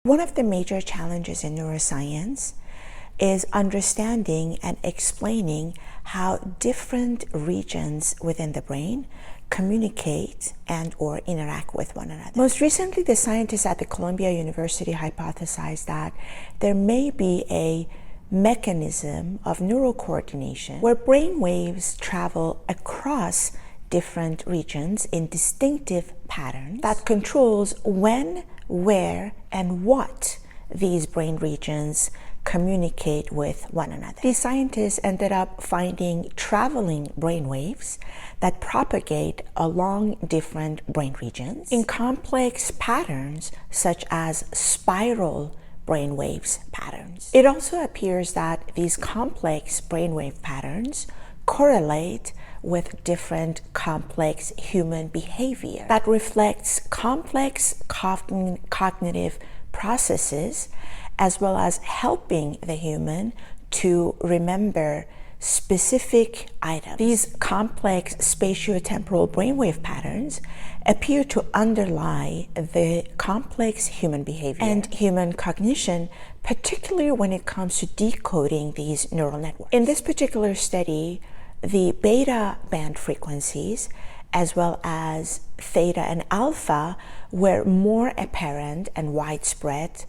One of the major challenges in neuroscience is understanding and explaining how different regions within the brain communicate and or interact with one another. Most recently, the scientists at the Columbia University hypothesized that there may be a mechanism of neural coordination where brain waves travel across different regions in distinctive patterns that controls when, where, and what these brain regions communicate with one another. These scientists ended up finding traveling brain waves that propagate along different brain regions in complex patterns such as spiral brainwaves patterns. It also appears that these complex brainwave patterns correlate with different complex human behavior that reflects complex cognitive processes, as well as helping the human to remember specific items. These complex spatiotemporal brainwave patterns appear to underlie the complex human behavior and human cognition, particularly when it comes to decoding these neural networks. In this particular study, the beta band frequencies as well as theta and alpha were more apparent and widespread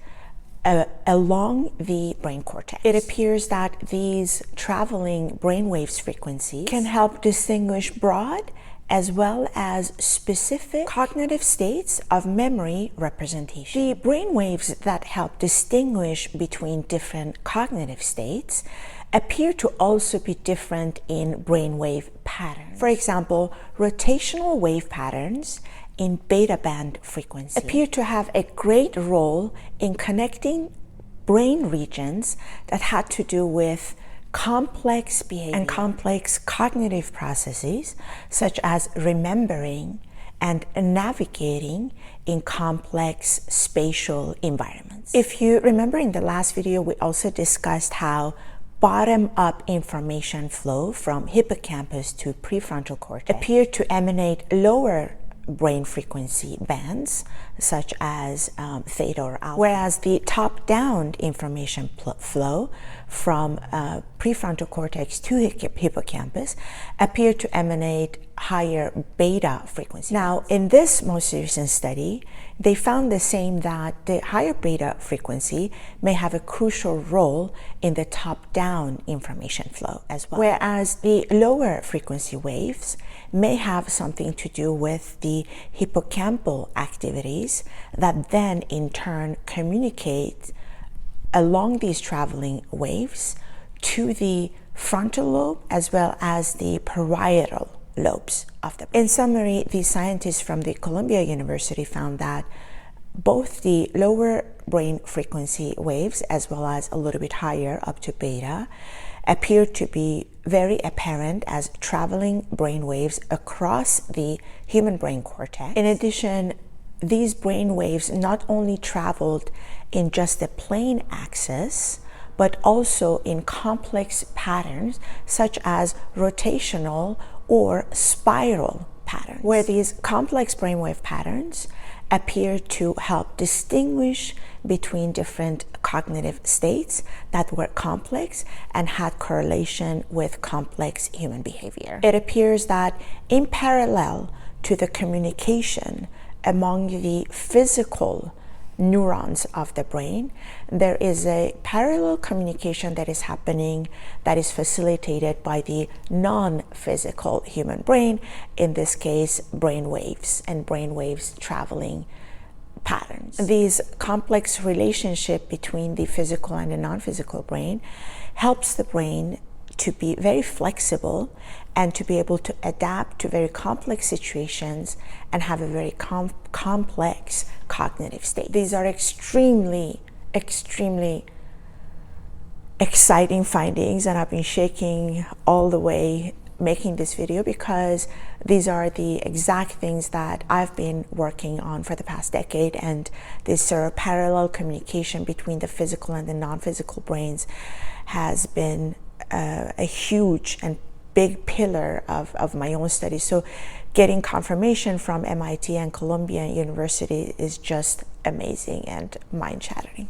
along the brain cortex. It appears that these traveling brainwaves frequencies can help distinguish broad as well as specific cognitive states of memory representation. The brainwaves that help distinguish between different cognitive states appear to also be different in brainwave patterns. For example, rotational wave patterns in beta band frequency appear to have a great role in connecting brain regions that had to do with complex behavior and complex cognitive processes, such as remembering and navigating in complex spatial environments. If you remember, in the last video, we also discussed how bottom-up information flow from hippocampus to prefrontal cortex appear to emanate lower brain frequency bands, such as theta or alpha, whereas the top-down information flow from prefrontal cortex to hippocampus appear to emanate higher beta frequency. Now, in this most recent study, they found the same, that the higher beta frequency may have a crucial role in the top-down information flow as well, whereas the lower frequency waves may have something to do with the hippocampal activities that then in turn communicate along these traveling waves to the frontal lobe as well as the parietal lobes of the brain. In summary, the scientists from the Columbia University found that both the lower brain frequency waves as well as a little bit higher up to beta appear to be very apparent as traveling brain waves across the human brain cortex. In addition, these brain waves not only traveled in just the plane axis, but also in complex patterns such as rotational or spiral patterns, where these complex brainwave patterns appear to help distinguish between different cognitive states that were complex and had correlation with complex human behavior. It appears that in parallel to the communication among the physical neurons of the brain, there is a parallel communication that is happening that is facilitated by the non-physical human brain, in this case brain waves and brain waves traveling patterns. These complex relationship between the physical and the non-physical brain helps the brain to be very flexible and to be able to adapt to very complex situations and have a very complex cognitive state. These are extremely exciting findings, and I've been shaking all the way making this video because these are the exact things that I've been working on for the past decade, and this sort of parallel communication between the physical and the non-physical brains has been a huge and big pillar of my own study. So getting confirmation from MIT and Columbia University is just amazing and mind-shattering.